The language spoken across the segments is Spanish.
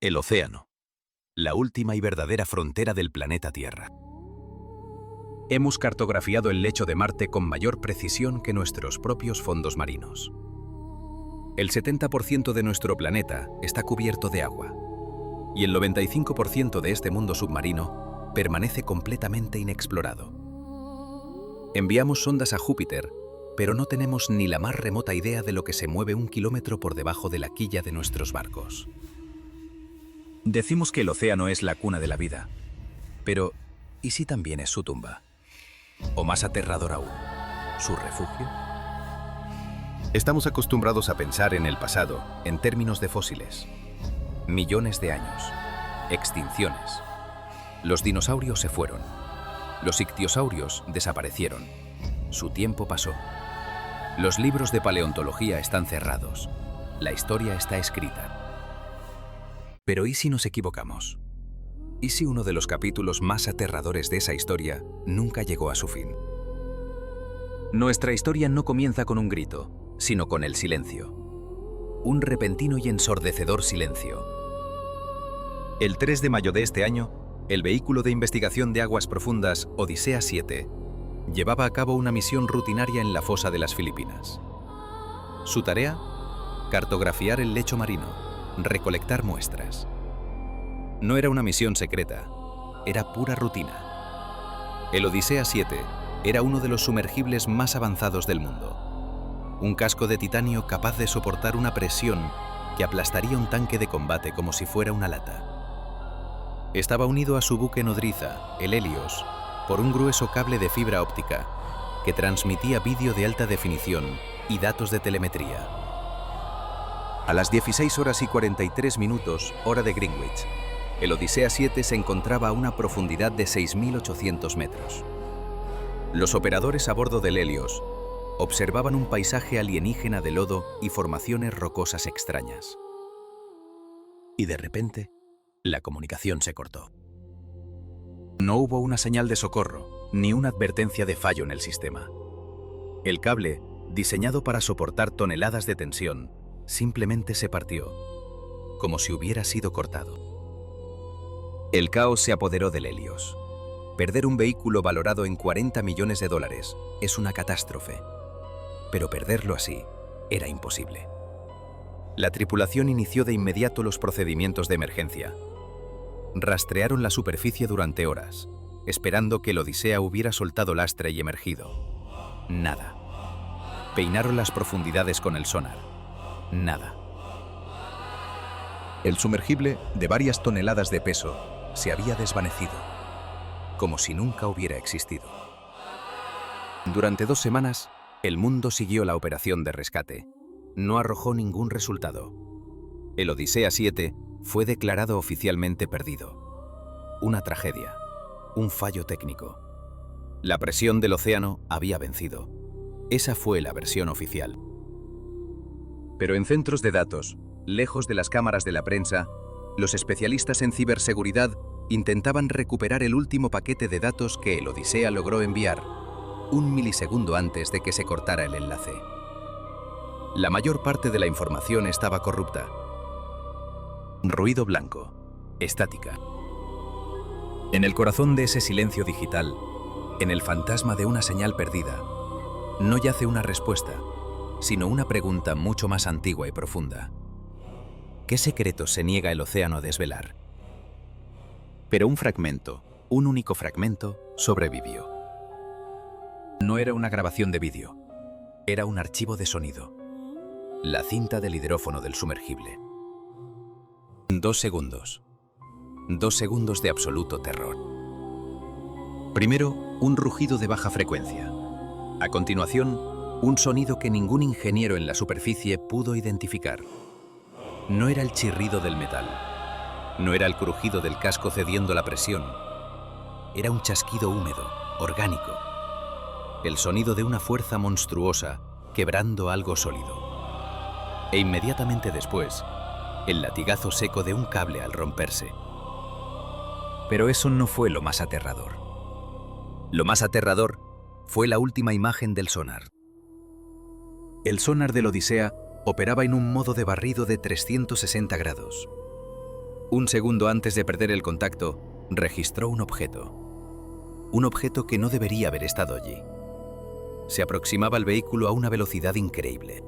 El océano, la última y verdadera frontera del planeta Tierra. Hemos cartografiado el lecho de Marte con mayor precisión que nuestros propios fondos marinos. El 70% de nuestro planeta está cubierto de agua, y el 95% de este mundo submarino permanece completamente inexplorado. Enviamos sondas a Júpiter, pero no tenemos ni la más remota idea de lo que se mueve 1 kilómetro por debajo de la quilla de nuestros barcos. Decimos que el océano es la cuna de la vida, pero ¿y si también es su tumba? O más aterrador aún, ¿su refugio? Estamos acostumbrados a pensar en el pasado en términos de fósiles. Millones de años, extinciones. Los dinosaurios se fueron. Los ictiosaurios desaparecieron. Su tiempo pasó. Los libros de paleontología están cerrados. La historia está escrita. Pero ¿y si nos equivocamos? ¿Y si uno de los capítulos más aterradores de esa historia nunca llegó a su fin? Nuestra historia no comienza con un grito, sino con el silencio. Un repentino y ensordecedor silencio. El 3 de mayo de este año, el vehículo de investigación de aguas profundas Odisea 7 llevaba a cabo una misión rutinaria en la fosa de las Filipinas. Su tarea: cartografiar el lecho marino, recolectar muestras. No era una misión secreta, era pura rutina. El Odisea 7 era uno de los sumergibles más avanzados del mundo. Un casco de titanio capaz de soportar una presión que aplastaría un tanque de combate como si fuera una lata. Estaba unido a su buque nodriza, el Helios, por un grueso cable de fibra óptica que transmitía vídeo de alta definición y datos de telemetría. A las 16:43 hora de Greenwich, el Odisea 7 se encontraba a una profundidad de 6.800 metros. Los operadores a bordo del Helios observaban un paisaje alienígena de lodo y formaciones rocosas extrañas. Y de repente, la comunicación se cortó. No hubo una señal de socorro, ni una advertencia de fallo en el sistema. El cable, diseñado para soportar toneladas de tensión, simplemente se partió, como si hubiera sido cortado. El caos se apoderó del Helios. Perder un vehículo valorado en $40 millones es una catástrofe, pero perderlo así era imposible. La tripulación inició de inmediato los procedimientos de emergencia. Rastrearon la superficie durante horas, esperando que el Odisea hubiera soltado lastre y emergido. Nada. Peinaron las profundidades con el sonar. Nada. El sumergible, de varias toneladas de peso, se había desvanecido, como si nunca hubiera existido. Durante 2 semanas, el mundo siguió la operación de rescate. No arrojó ningún resultado. El Odisea 7 fue declarado oficialmente perdido. Una tragedia, un fallo técnico. La presión del océano había vencido. Esa fue la versión oficial. Pero en centros de datos, lejos de las cámaras de la prensa, los especialistas en ciberseguridad intentaban recuperar el último paquete de datos que el Odisea logró enviar, 1 milisegundo antes de que se cortara el enlace. La mayor parte de la información estaba corrupta. Ruido blanco, estática. En el corazón de ese silencio digital, en el fantasma de una señal perdida, no yace una respuesta, sino una pregunta mucho más antigua y profunda. ¿Qué secretos se niega el océano a desvelar? Pero un único fragmento, sobrevivió. No era una grabación de vídeo, era un archivo de sonido. La cinta del hidrófono del sumergible. 2 segundos. 2 segundos de absoluto terror. Primero, un rugido de baja frecuencia. A continuación, un sonido que ningún ingeniero en la superficie pudo identificar. No era el chirrido del metal. No era el crujido del casco cediendo la presión. Era un chasquido húmedo, orgánico. El sonido de una fuerza monstruosa quebrando algo sólido. E inmediatamente después, el latigazo seco de un cable al romperse. Pero eso no fue lo más aterrador. Lo más aterrador fue la última imagen del sonar. El sonar del Odisea operaba en un modo de barrido de 360 grados. Un segundo antes de perder el contacto, registró un objeto. Un objeto que no debería haber estado allí. Se aproximaba al vehículo a una velocidad increíble.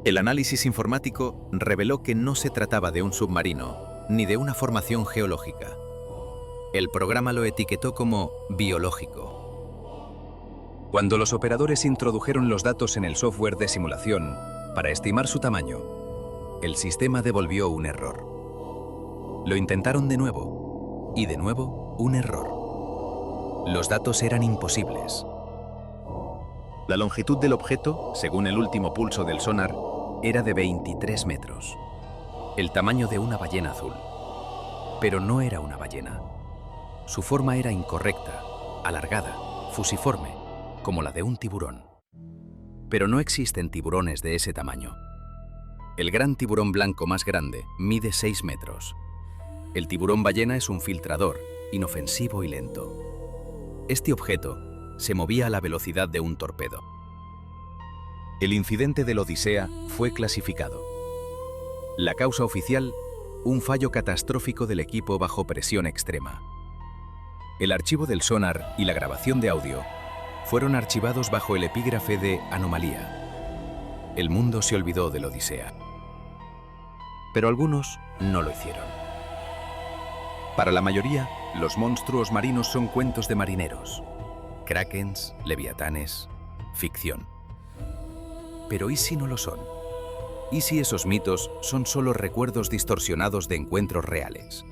El análisis informático reveló que no se trataba de un submarino ni de una formación geológica. El programa lo etiquetó como biológico. Cuando los operadores introdujeron los datos en el software de simulación para estimar su tamaño, el sistema devolvió un error. Lo intentaron de nuevo, y de nuevo un error. Los datos eran imposibles. La longitud del objeto, según el último pulso del sonar, era de 23 metros. El tamaño de una ballena azul. Pero no era una ballena. Su forma era incorrecta, alargada, fusiforme, como la de un tiburón. Pero no existen tiburones de ese tamaño. El gran tiburón blanco más grande mide 6 metros. El tiburón ballena es un filtrador, inofensivo y lento. Este objeto se movía a la velocidad de un torpedo. El incidente del Odisea fue clasificado. La causa oficial, un fallo catastrófico del equipo bajo presión extrema. El archivo del sonar y la grabación de audio fueron archivados bajo el epígrafe de anomalía. El mundo se olvidó del Odisea. Pero algunos no lo hicieron. Para la mayoría, los monstruos marinos son cuentos de marineros. Krakens, leviatanes, ficción. Pero ¿y si no lo son? ¿Y si esos mitos son solo recuerdos distorsionados de encuentros reales?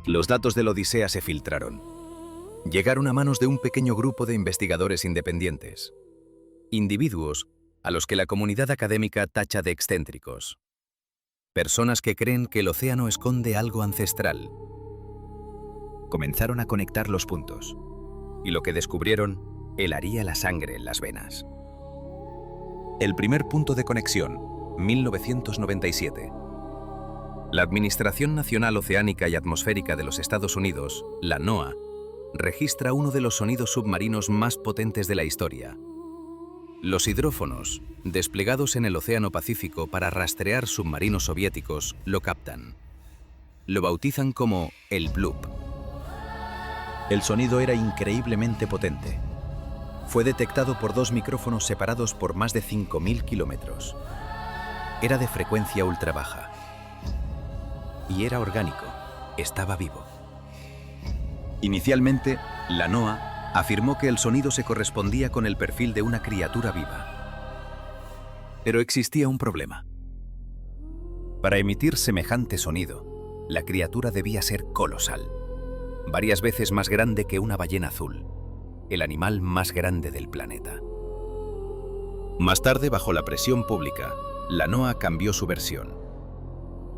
Los datos de la Odisea se filtraron. Llegaron a manos de un pequeño grupo de investigadores independientes. Individuos a los que la comunidad académica tacha de excéntricos. Personas que creen que el océano esconde algo ancestral. Comenzaron a conectar los puntos. Y lo que descubrieron helaría la sangre en las venas. El primer punto de conexión, 1997. La Administración Nacional Oceánica y Atmosférica de los Estados Unidos, la NOAA, registra uno de los sonidos submarinos más potentes de la historia. Los hidrófonos, desplegados en el Océano Pacífico para rastrear submarinos soviéticos, lo captan. Lo bautizan como el bloop. El sonido era increíblemente potente. Fue detectado por 2 micrófonos separados por más de 5.000 kilómetros. Era de frecuencia ultra baja. Y era orgánico, estaba vivo. Inicialmente, la NOAA afirmó que el sonido se correspondía con el perfil de una criatura viva. Pero existía un problema. Para emitir semejante sonido, la criatura debía ser colosal, varias veces más grande que una ballena azul, el animal más grande del planeta. Más tarde, bajo la presión pública, la NOAA cambió su versión.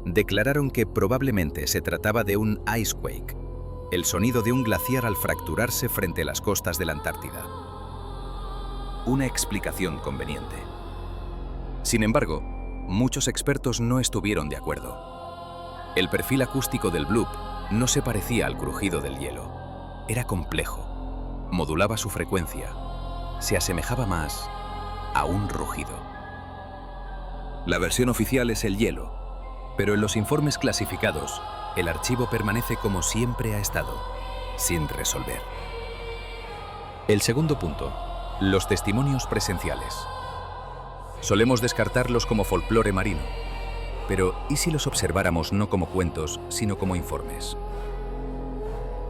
Declararon que probablemente se trataba de un icequake, el sonido de un glaciar al fracturarse frente a las costas de la Antártida. Una explicación conveniente. Sin embargo, muchos expertos no estuvieron de acuerdo. El perfil acústico del bloop no se parecía al crujido del hielo. Era complejo, modulaba su frecuencia, se asemejaba más a un rugido. La versión oficial es el hielo, pero en los informes clasificados, el archivo permanece como siempre ha estado, sin resolver. El segundo punto, los testimonios presenciales. Solemos descartarlos como folclore marino, pero ¿y si los observáramos no como cuentos, sino como informes?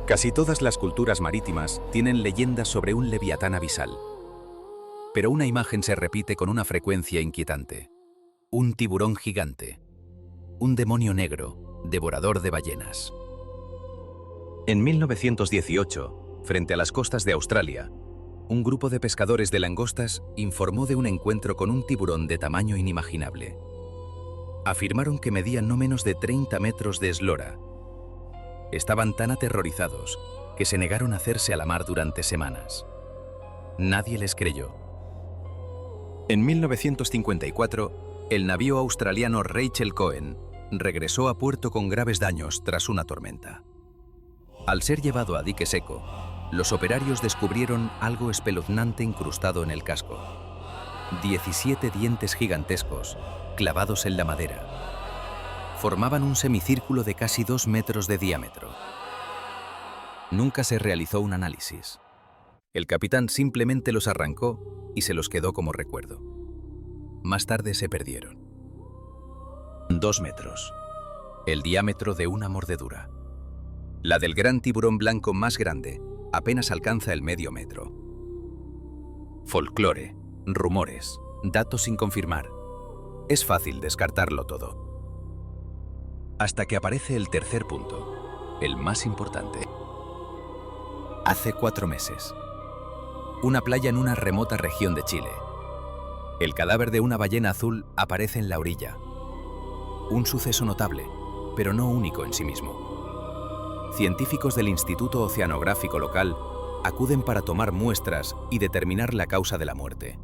Casi todas las culturas marítimas tienen leyendas sobre un leviatán abisal. Pero una imagen se repite con una frecuencia inquietante. Un tiburón gigante. Un demonio negro, devorador de ballenas. En 1918, frente a las costas de Australia, un grupo de pescadores de langostas informó de un encuentro con un tiburón de tamaño inimaginable. Afirmaron que medía no menos de 30 metros de eslora. Estaban tan aterrorizados que se negaron a hacerse a la mar durante semanas. Nadie les creyó. En 1954, el navío australiano Rachel Cohen regresó a puerto con graves daños tras una tormenta. Al ser llevado a dique seco, los operarios descubrieron algo espeluznante incrustado en el casco. 17 dientes gigantescos clavados en la madera. formaban un semicírculo de casi 2 metros de diámetro. Nunca se realizó un análisis. El capitán simplemente los arrancó y se los quedó como recuerdo. Más tarde se perdieron. 2 metros. El diámetro de una mordedura. La del gran tiburón blanco más grande apenas alcanza el medio metro. Folclore, rumores, datos sin confirmar. Es fácil descartarlo todo. Hasta que aparece el tercer punto, el más importante. Hace 4 meses. Una playa en una remota región de Chile. El cadáver de una ballena azul aparece en la orilla. Un suceso notable, pero no único en sí mismo. Científicos del Instituto Oceanográfico local acuden para tomar muestras y determinar la causa de la muerte.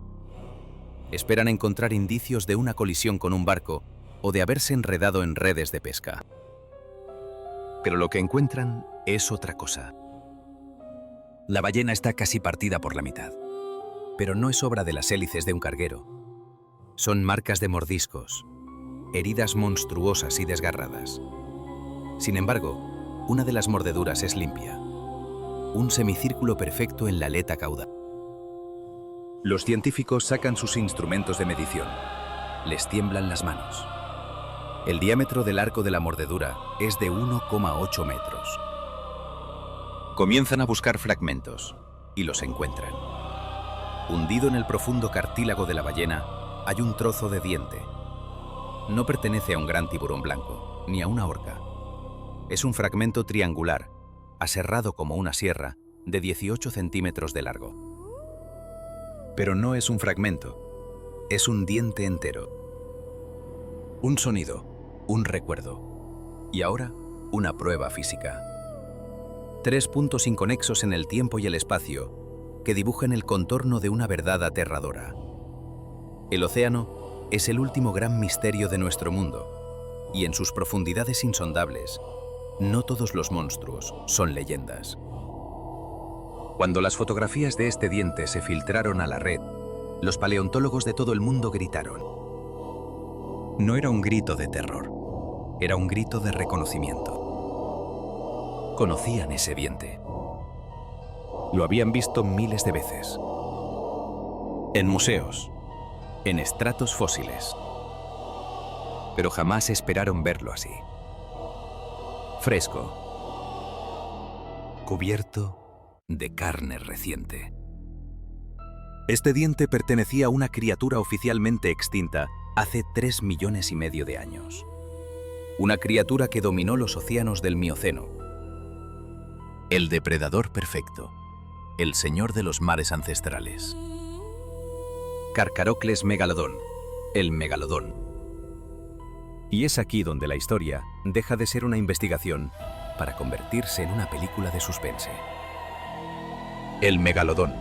Esperan encontrar indicios de una colisión con un barco o de haberse enredado en redes de pesca. Pero lo que encuentran es otra cosa. La ballena está casi partida por la mitad, pero no es obra de las hélices de un carguero. Son marcas de mordiscos, heridas monstruosas y desgarradas. Sin embargo, una de las mordeduras es limpia. Un semicírculo perfecto en la aleta caudal. Los científicos sacan sus instrumentos de medición. Les tiemblan las manos. El diámetro del arco de la mordedura es de 1,8 metros. Comienzan a buscar fragmentos y los encuentran. Hundido en el profundo cartílago de la ballena hay un trozo de diente. No pertenece a un gran tiburón blanco, ni a una orca. Es un fragmento triangular, aserrado como una sierra, de 18 centímetros de largo. Pero no es un fragmento, es un diente entero. Un sonido, un recuerdo, y ahora una prueba física. 3 puntos inconexos en el tiempo y el espacio que dibujan el contorno de una verdad aterradora. El océano es el último gran misterio de nuestro mundo, y en sus profundidades insondables, no todos los monstruos son leyendas. Cuando las fotografías de este diente se filtraron a la red, los paleontólogos de todo el mundo gritaron. No era un grito de terror, era un grito de reconocimiento. Conocían ese diente. Lo habían visto miles de veces. En museos, en estratos fósiles. Pero jamás esperaron verlo así. Fresco, cubierto de carne reciente. Este diente pertenecía a una criatura oficialmente extinta hace 3,5 millones de años. Una criatura que dominó los océanos del Mioceno. El depredador perfecto, el señor de los mares ancestrales. Carcharodon megalodon, el megalodón. Y es aquí donde la historia deja de ser una investigación para convertirse en una película de suspense. El megalodón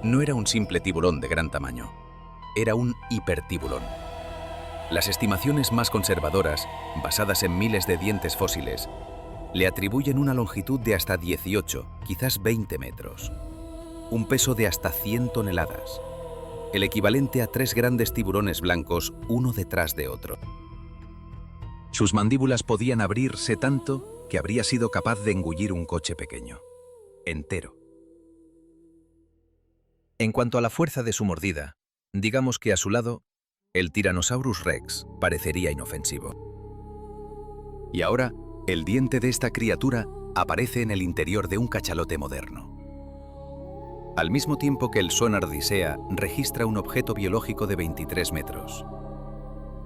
no era un simple tiburón de gran tamaño, era un hipertiburón. Las estimaciones más conservadoras, basadas en miles de dientes fósiles, le atribuyen una longitud de hasta 18, quizás 20 metros, un peso de hasta 100 toneladas, el equivalente a 3 grandes tiburones blancos uno detrás de otro. Sus mandíbulas podían abrirse tanto que habría sido capaz de engullir un coche pequeño, entero. En cuanto a la fuerza de su mordida, digamos que a su lado, el Tyrannosaurus Rex parecería inofensivo. Y ahora, el diente de esta criatura aparece en el interior de un cachalote moderno. Al mismo tiempo que el sonar Odisea registra un objeto biológico de 23 metros.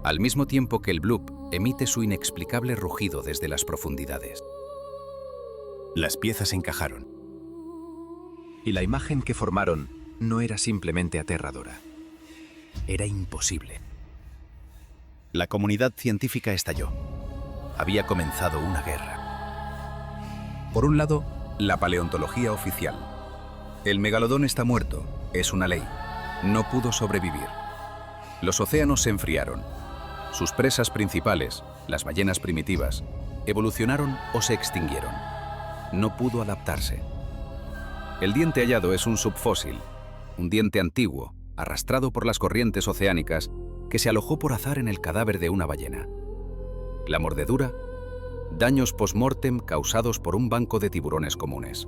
Al mismo tiempo que el bloop emite su inexplicable rugido desde las profundidades. Las piezas encajaron. Y la imagen que formaron no era simplemente aterradora. Era imposible. La comunidad científica estalló. Había comenzado una guerra. Por un lado, la paleontología oficial. El megalodón está muerto, es una ley. No pudo sobrevivir. Los océanos se enfriaron. Sus presas principales, las ballenas primitivas, evolucionaron o se extinguieron. No pudo adaptarse. El diente hallado es un subfósil, un diente antiguo, arrastrado por las corrientes oceánicas, que se alojó por azar en el cadáver de una ballena. La mordedura, daños post-mortem causados por un banco de tiburones comunes.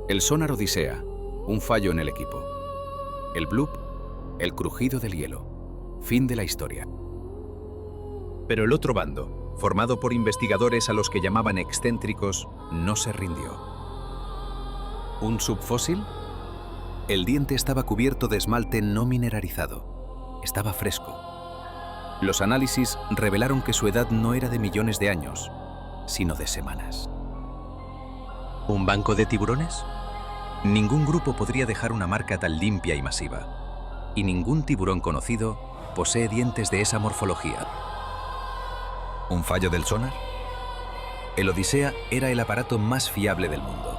El sonar Odisea, un fallo en el equipo. El bloop, el crujido del hielo. Fin de la historia. Pero el otro bando, formado por investigadores a los que llamaban excéntricos, no se rindió. ¿Un subfósil? El diente estaba cubierto de esmalte no mineralizado. Estaba fresco. Los análisis revelaron que su edad no era de millones de años, sino de semanas. ¿Un banco de tiburones? Ningún grupo podría dejar una marca tan limpia y masiva. Y ningún tiburón conocido posee dientes de esa morfología. ¿Un fallo del sonar? El Odisea era el aparato más fiable del mundo.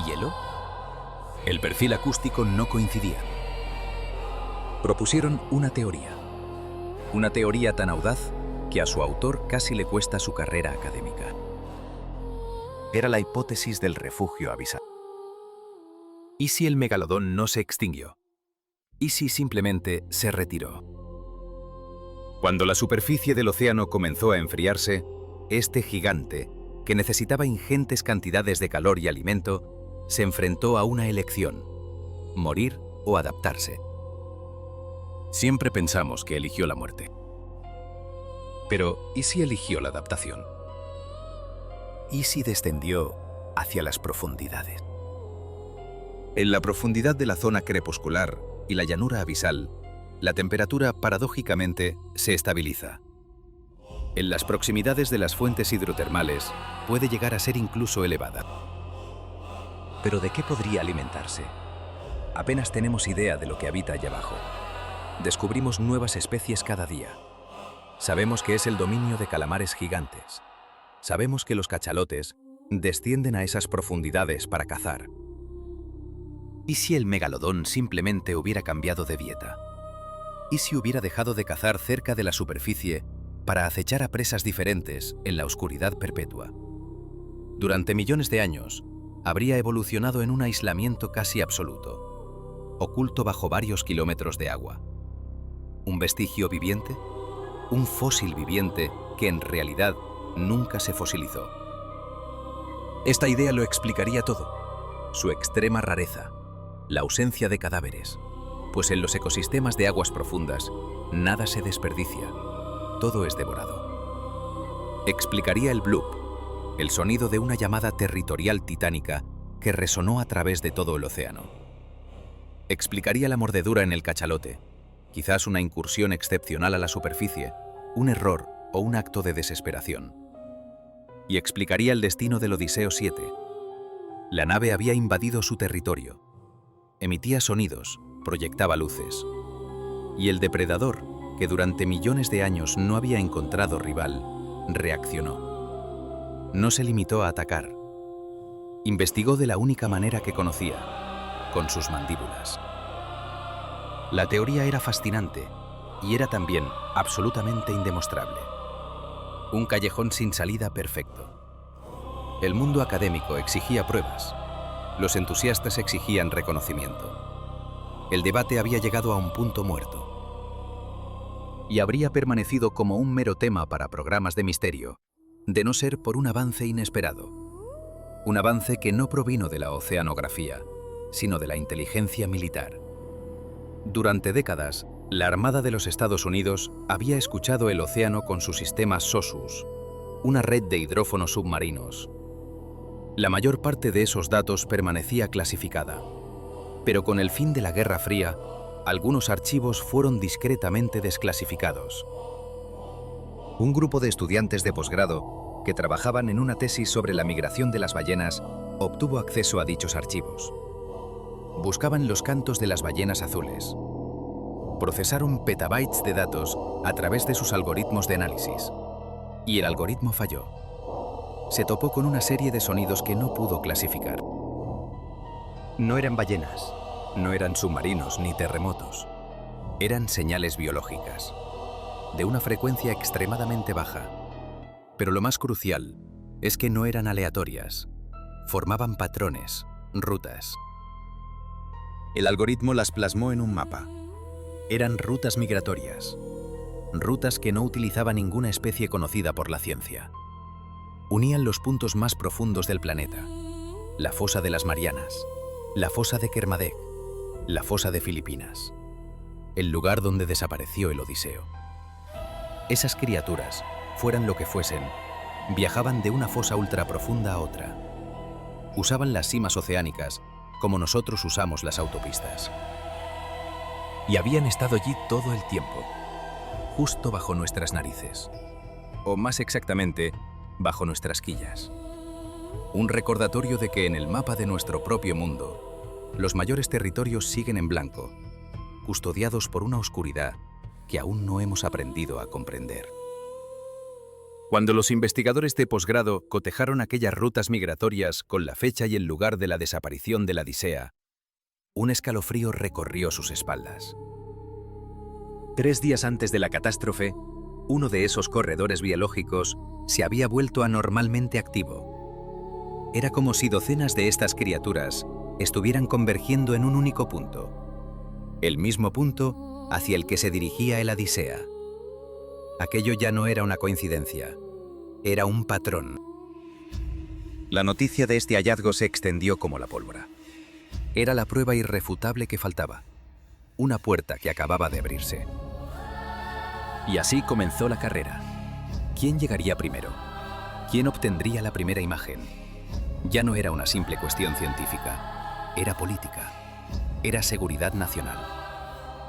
¿Hielo? El perfil acústico no coincidía. Propusieron una teoría. Una teoría tan audaz que a su autor casi le cuesta su carrera académica. Era la hipótesis del refugio abisal. ¿Y si el megalodón no se extinguió? ¿Y si simplemente se retiró? Cuando la superficie del océano comenzó a enfriarse, este gigante, que necesitaba ingentes cantidades de calor y alimento, se enfrentó a una elección: morir o adaptarse. Siempre pensamos que eligió la muerte. Pero, ¿y si eligió la adaptación? ¿Y si descendió hacia las profundidades? En la profundidad de la zona crepuscular y la llanura abisal, la temperatura, paradójicamente, se estabiliza. En las proximidades de las fuentes hidrotermales puede llegar a ser incluso elevada. ¿Pero de qué podría alimentarse? Apenas tenemos idea de lo que habita allá abajo. Descubrimos nuevas especies cada día. Sabemos que es el dominio de calamares gigantes. Sabemos que los cachalotes descienden a esas profundidades para cazar. ¿Y si el megalodón simplemente hubiera cambiado de dieta? ¿Y si hubiera dejado de cazar cerca de la superficie para acechar a presas diferentes en la oscuridad perpetua? Durante millones de años, habría evolucionado en un aislamiento casi absoluto, oculto bajo varios kilómetros de agua. ¿Un vestigio viviente? ¿Un fósil viviente que en realidad nunca se fosilizó? Esta idea lo explicaría todo. Su extrema rareza, la ausencia de cadáveres, pues en los ecosistemas de aguas profundas nada se desperdicia, todo es devorado. Explicaría el bloop, el sonido de una llamada territorial titánica que resonó a través de todo el océano. Explicaría la mordedura en el cachalote, quizás una incursión excepcional a la superficie, un error o un acto de desesperación. Y explicaría el destino del Odiseo 7. La nave había invadido su territorio. Emitía sonidos, proyectaba luces. Y el depredador, que durante millones de años no había encontrado rival, reaccionó. No se limitó a atacar. Investigó de la única manera que conocía, con sus mandíbulas. La teoría era fascinante y era también absolutamente indemostrable. Un callejón sin salida perfecto. El mundo académico exigía pruebas. Los entusiastas exigían reconocimiento. El debate había llegado a un punto muerto. Y habría permanecido como un mero tema para programas de misterio, de no ser por un avance inesperado. Un avance que no provino de la oceanografía, sino de la inteligencia militar. Durante décadas, la Armada de los Estados Unidos había escuchado el océano con su sistema SOSUS, una red de hidrófonos submarinos. La mayor parte de esos datos permanecía clasificada, pero con el fin de la Guerra Fría, algunos archivos fueron discretamente desclasificados. Un grupo de estudiantes de posgrado que trabajaban en una tesis sobre la migración de las ballenas obtuvo acceso a dichos archivos. Buscaban los cantos de las ballenas azules. Procesaron petabytes de datos a través de sus algoritmos de análisis. Y el algoritmo falló. Se topó con una serie de sonidos que no pudo clasificar. No eran ballenas, no eran submarinos ni terremotos. Eran señales biológicas, de una frecuencia extremadamente baja. Pero lo más crucial es que no eran aleatorias. Formaban patrones, rutas. El algoritmo las plasmó en un mapa. Eran rutas migratorias. rutas que no utilizaba ninguna especie conocida por la ciencia. Unían los puntos más profundos del planeta: la fosa de las Marianas, la fosa de Kermadec, la fosa de Filipinas, el lugar donde desapareció el Odiseo. Esas criaturas, fueran lo que fuesen, viajaban de una fosa ultraprofunda a otra. Usaban las simas oceánicas como nosotros usamos las autopistas. Y habían estado allí todo el tiempo, justo bajo nuestras narices. O más exactamente, bajo nuestras quillas. Un recordatorio de que en el mapa de nuestro propio mundo, los mayores territorios siguen en blanco, custodiados por una oscuridad que aún no hemos aprendido a comprender. Cuando los investigadores de posgrado cotejaron aquellas rutas migratorias con la fecha y el lugar de la desaparición de la Odisea, un escalofrío recorrió sus espaldas. 3 días antes de la catástrofe, uno de esos corredores biológicos se había vuelto anormalmente activo. Era como si docenas de estas criaturas estuvieran convergiendo en un único punto. El mismo punto hacia el que se dirigía el Odisea. Aquello ya no era una coincidencia, era un patrón. La noticia de este hallazgo se extendió como la pólvora. Era la prueba irrefutable que faltaba, una puerta que acababa de abrirse. Y así comenzó la carrera. ¿Quién llegaría primero? ¿Quién obtendría la primera imagen? Ya no era una simple cuestión científica, era política, era seguridad nacional.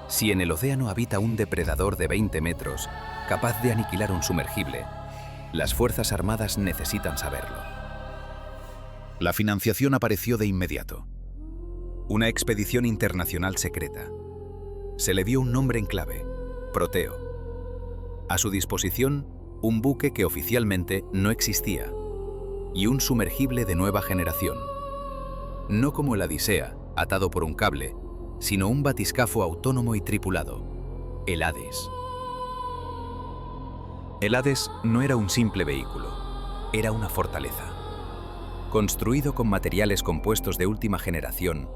Si en el océano habita un depredador de 20 metros, capaz de aniquilar un sumergible, las Fuerzas Armadas necesitan saberlo. La financiación apareció de inmediato. Una expedición internacional secreta. Se le dio un nombre en clave: Proteo. A su disposición, un buque que oficialmente no existía y un sumergible de nueva generación. No como el Odisea, atado por un cable, sino un batiscafo autónomo y tripulado, el Hades. El Hades no era un simple vehículo, era una fortaleza. Construido con materiales compuestos de última generación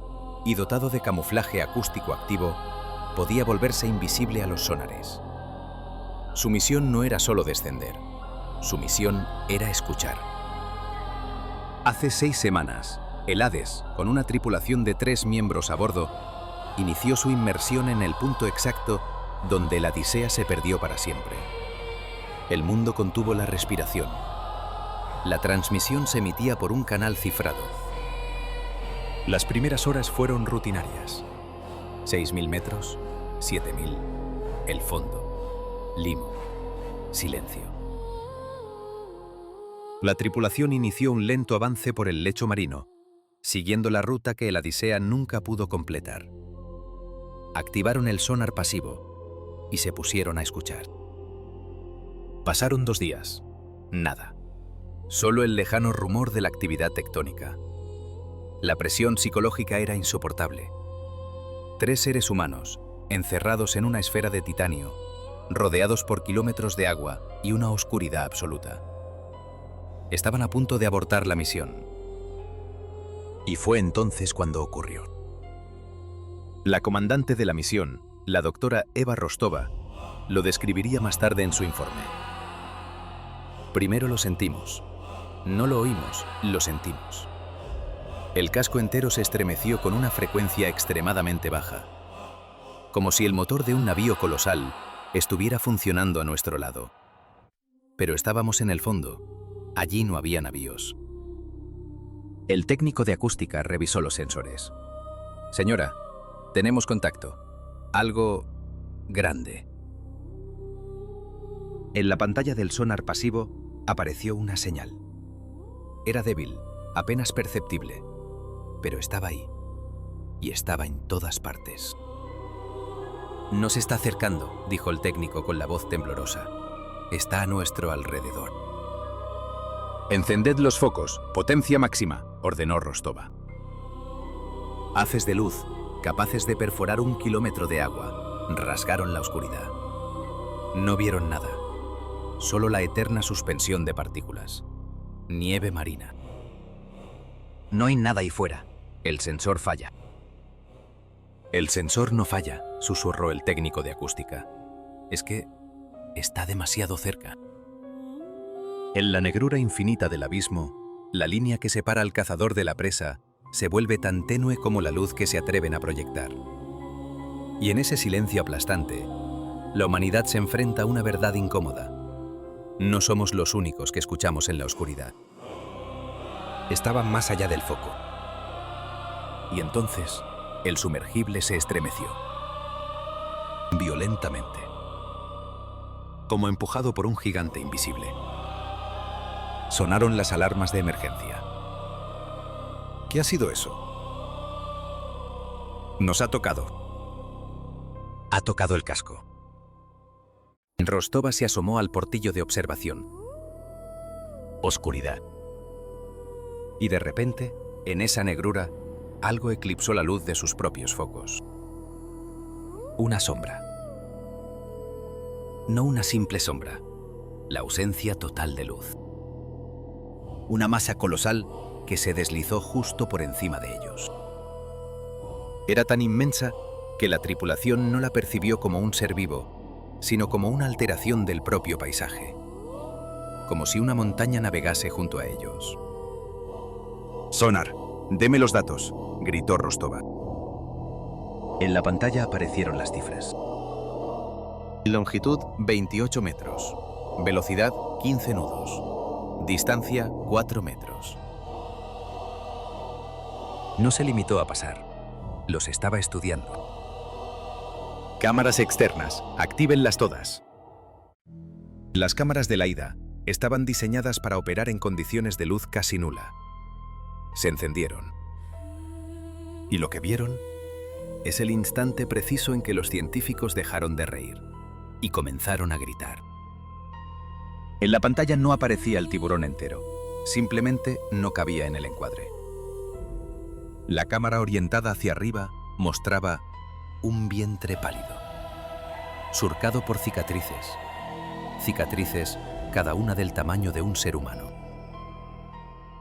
y dotado de camuflaje acústico activo, podía volverse invisible a los sonares. Su misión no era solo descender, su misión era escuchar. Hace 6 semanas, el Hades, con una tripulación de 3 miembros a bordo, inició su inmersión en el punto exacto donde la Odisea se perdió para siempre. El mundo contuvo la respiración. La transmisión se emitía por un canal cifrado. Las primeras horas fueron rutinarias. 6.000 metros, 7.000, el fondo, limo, silencio. La tripulación inició un lento avance por el lecho marino, siguiendo la ruta que el Odisea nunca pudo completar. Activaron el sonar pasivo y se pusieron a escuchar. Pasaron 2 días. Nada. Solo el lejano rumor de la actividad tectónica. La presión psicológica era insoportable. 3 seres humanos, encerrados en una esfera de titanio, rodeados por kilómetros de agua y una oscuridad absoluta. Estaban a punto de abortar la misión. Y fue entonces cuando ocurrió. La comandante de la misión, la doctora Eva Rostova, lo describiría más tarde en su informe. Primero lo sentimos. No lo oímos, lo sentimos. El casco entero se estremeció con una frecuencia extremadamente baja, como si el motor de un navío colosal estuviera funcionando a nuestro lado. Pero estábamos en el fondo. Allí no había navíos. El técnico de acústica revisó los sensores. Señora, tenemos contacto. Algo grande. En la pantalla del sonar pasivo apareció una señal. Era débil, apenas perceptible, pero estaba ahí, y estaba en todas partes. Nos está acercando, dijo el técnico con la voz temblorosa. Está a nuestro alrededor. Encended los focos, potencia máxima, ordenó Rostova. Haces de luz, capaces de perforar 1 kilómetro de agua, rasgaron la oscuridad. No vieron nada. Solo la eterna suspensión de partículas. Nieve marina. No hay nada ahí fuera. El sensor falla. El sensor no falla, susurró el técnico de acústica. Es que está demasiado cerca. En la negrura infinita del abismo, la línea que separa al cazador de la presa se vuelve tan tenue como la luz que se atreven a proyectar. Y en ese silencio aplastante, la humanidad se enfrenta a una verdad incómoda. No somos los únicos que escuchamos en la oscuridad. Estaban más allá del foco. Y entonces, el sumergible se estremeció. Violentamente. Como empujado por un gigante invisible. Sonaron las alarmas de emergencia. ¿Qué ha sido eso? Nos ha tocado. Ha tocado el casco. Rostova se asomó al portillo de observación. Oscuridad. Y de repente, en esa negrura, algo eclipsó la luz de sus propios focos. Una sombra. No una simple sombra, la ausencia total de luz. Una masa colosal que se deslizó justo por encima de ellos. Era tan inmensa que la tripulación no la percibió como un ser vivo, sino como una alteración del propio paisaje. Como si una montaña navegase junto a ellos. «Sonar, deme los datos», gritó Rostova. En la pantalla aparecieron las cifras. Longitud 28 metros. Velocidad 15 nudos. Distancia 4 metros. No se limitó a pasar. Los estaba estudiando. Cámaras externas. Actívenlas todas. Las cámaras del AIDA estaban diseñadas para operar en condiciones de luz casi nula. Se encendieron. Y lo que vieron es el instante preciso en que los científicos dejaron de reír y comenzaron a gritar. En la pantalla no aparecía el tiburón entero, simplemente no cabía en el encuadre. La cámara orientada hacia arriba mostraba un vientre pálido, surcado por cicatrices, cicatrices cada una del tamaño de un ser humano.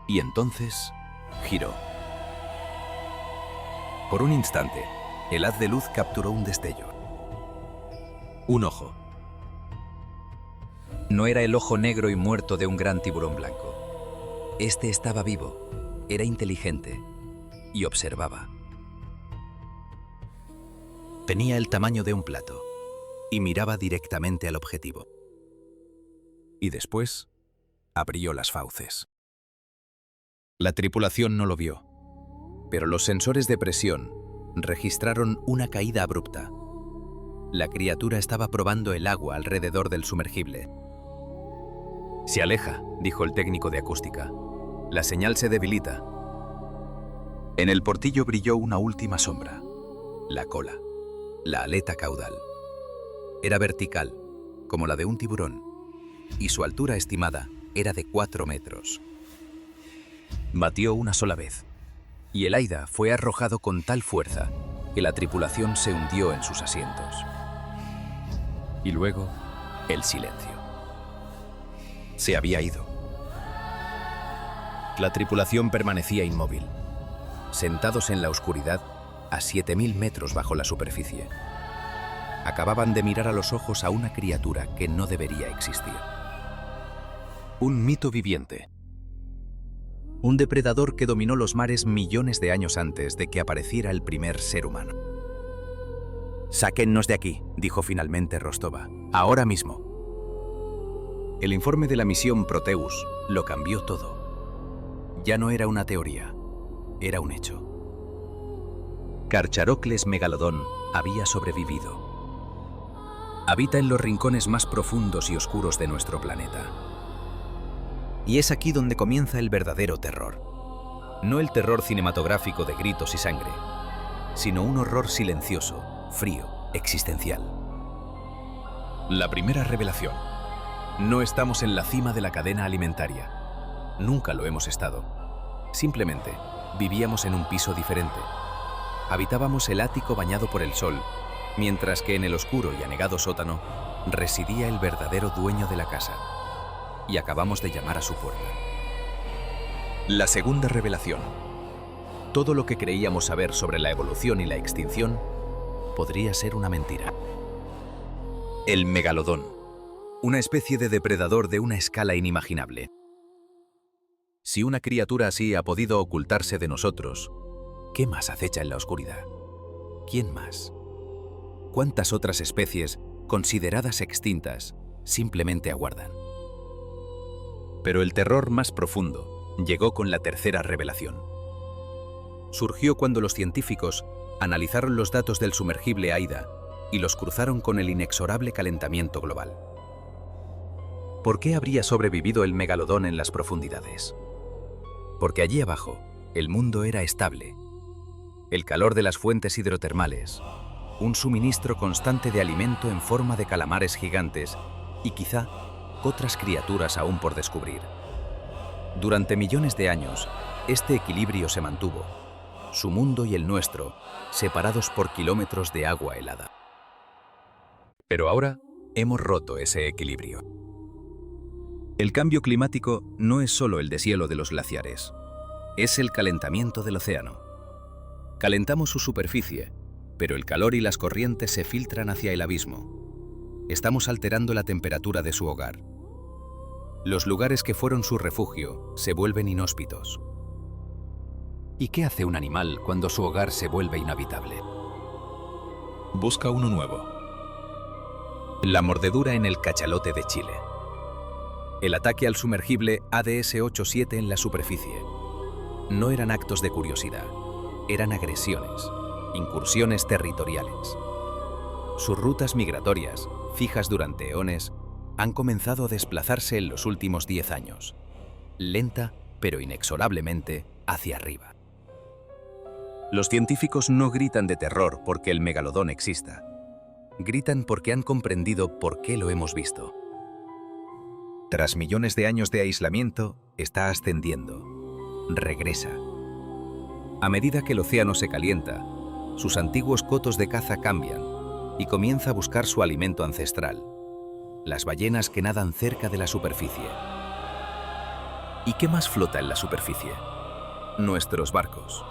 Y entonces giró. Por un instante, el haz de luz capturó un destello. Un ojo. No era el ojo negro y muerto de un gran tiburón blanco. Este estaba vivo, era inteligente y observaba. Tenía el tamaño de un plato y miraba directamente al objetivo. Y después abrió las fauces. La tripulación no lo vio, pero los sensores de presión registraron una caída abrupta. La criatura estaba probando el agua alrededor del sumergible. «Se aleja», dijo el técnico de acústica. «La señal se debilita». En el portillo brilló una última sombra. La cola, la aleta caudal. Era vertical, como la de un tiburón, y su altura estimada era de 4 metros. Batió una sola vez, y el AIDA fue arrojado con tal fuerza que la tripulación se hundió en sus asientos. Y luego, el silencio. Se había ido. La tripulación permanecía inmóvil, sentados en la oscuridad a 7000 metros bajo la superficie. Acababan de mirar a los ojos a una criatura que no debería existir. Un mito viviente. Un depredador que dominó los mares millones de años antes de que apareciera el primer ser humano. «Sáquennos de aquí», dijo finalmente Rostova. «Ahora mismo». El informe de la misión Proteus lo cambió todo. Ya no era una teoría, era un hecho. Carcharocles megalodón había sobrevivido. Habita en los rincones más profundos y oscuros de nuestro planeta. Y es aquí donde comienza el verdadero terror. No el terror cinematográfico de gritos y sangre, sino un horror silencioso, frío, existencial. La primera revelación. No estamos en la cima de la cadena alimentaria. Nunca lo hemos estado. Simplemente vivíamos en un piso diferente. Habitábamos el ático bañado por el sol, mientras que en el oscuro y anegado sótano residía el verdadero dueño de la casa. Y acabamos de llamar a su puerta. La segunda revelación. Todo lo que creíamos saber sobre la evolución y la extinción podría ser una mentira. El megalodón. Una especie de depredador de una escala inimaginable. Si una criatura así ha podido ocultarse de nosotros, ¿qué más acecha en la oscuridad? ¿Quién más? ¿Cuántas otras especies, consideradas extintas, simplemente aguardan? Pero el terror más profundo llegó con la tercera revelación. Surgió cuando los científicos analizaron los datos del sumergible AIDA y los cruzaron con el inexorable calentamiento global. ¿Por qué habría sobrevivido el megalodón en las profundidades? Porque allí abajo, el mundo era estable. El calor de las fuentes hidrotermales, un suministro constante de alimento en forma de calamares gigantes y quizá otras criaturas aún por descubrir. Durante millones de años, este equilibrio se mantuvo, su mundo y el nuestro, separados por kilómetros de agua helada. Pero ahora hemos roto ese equilibrio. El cambio climático no es solo el deshielo de los glaciares, es el calentamiento del océano. Calentamos su superficie, pero el calor y las corrientes se filtran hacia el abismo. Estamos alterando la temperatura de su hogar. Los lugares que fueron su refugio se vuelven inhóspitos. ¿Y qué hace un animal cuando su hogar se vuelve inhabitable? Busca uno nuevo. La mordedura en el cachalote de Chile. El ataque al sumergible ADS-87 en la superficie. No eran actos de curiosidad, eran agresiones, incursiones territoriales. Sus rutas migratorias, fijas durante eones, han comenzado a desplazarse en los últimos 10 años, lenta pero inexorablemente hacia arriba. Los científicos no gritan de terror porque el megalodón exista. Gritan porque han comprendido por qué lo hemos visto. Tras millones de años de aislamiento, está ascendiendo. Regresa. A medida que el océano se calienta, sus antiguos cotos de caza cambian y comienza a buscar su alimento ancestral, las ballenas que nadan cerca de la superficie. ¿Y qué más flota en la superficie? Nuestros barcos,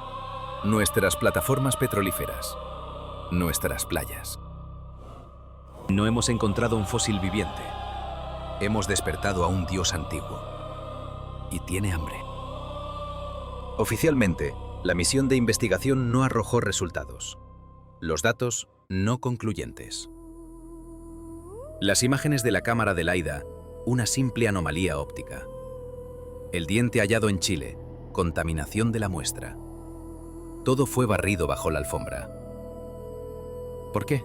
nuestras plataformas petrolíferas, nuestras playas. No hemos encontrado un fósil viviente. Hemos despertado a un dios antiguo. Y tiene hambre. Oficialmente, la misión de investigación no arrojó resultados. Los datos no concluyentes. Las imágenes de la cámara del AIDA, una simple anomalía óptica. El diente hallado en Chile, contaminación de la muestra. Todo fue barrido bajo la alfombra. ¿Por qué?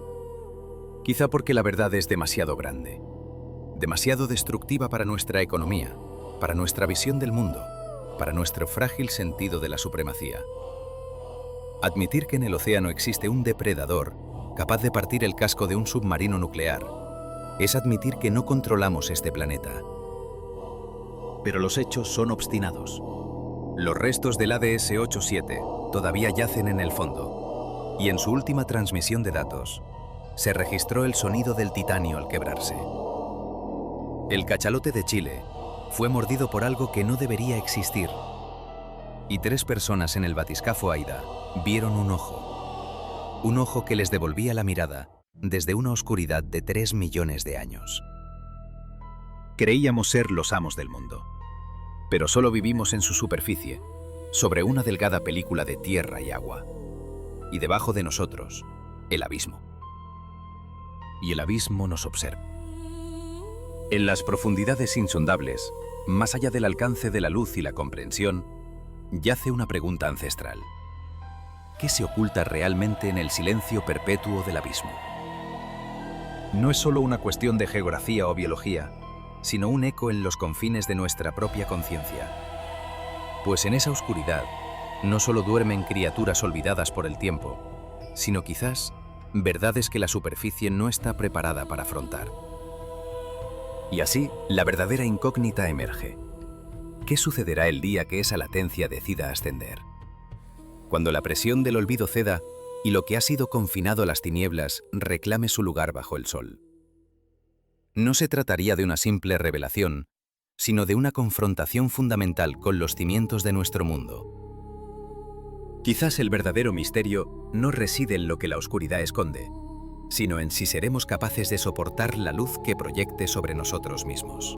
Quizá porque la verdad es demasiado grande, demasiado destructiva para nuestra economía, para nuestra visión del mundo, para nuestro frágil sentido de la supremacía. Admitir que en el océano existe un depredador capaz de partir el casco de un submarino nuclear es admitir que no controlamos este planeta. Pero los hechos son obstinados. Los restos del ADS-87 todavía yacen en el fondo, y en su última transmisión de datos se registró el sonido del titanio al quebrarse. El cachalote de Chile fue mordido por algo que no debería existir, y 3 personas en el batiscafo AIDA vieron un ojo que les devolvía la mirada desde una oscuridad de 3 millones de años. Creíamos ser los amos del mundo, pero solo vivimos en su superficie, sobre una delgada película de tierra y agua, y debajo de nosotros, el abismo. Y el abismo nos observa. En las profundidades insondables, más allá del alcance de la luz y la comprensión, yace una pregunta ancestral. ¿Qué se oculta realmente en el silencio perpetuo del abismo? No es solo una cuestión de geografía o biología, sino un eco en los confines de nuestra propia conciencia. Pues en esa oscuridad no solo duermen criaturas olvidadas por el tiempo, sino quizás verdades que la superficie no está preparada para afrontar. Y así, la verdadera incógnita emerge. ¿Qué sucederá el día que esa latencia decida ascender? Cuando la presión del olvido ceda y lo que ha sido confinado a las tinieblas reclame su lugar bajo el sol. No se trataría de una simple revelación, sino de una confrontación fundamental con los cimientos de nuestro mundo. Quizás el verdadero misterio no reside en lo que la oscuridad esconde, sino en si seremos capaces de soportar la luz que proyecte sobre nosotros mismos.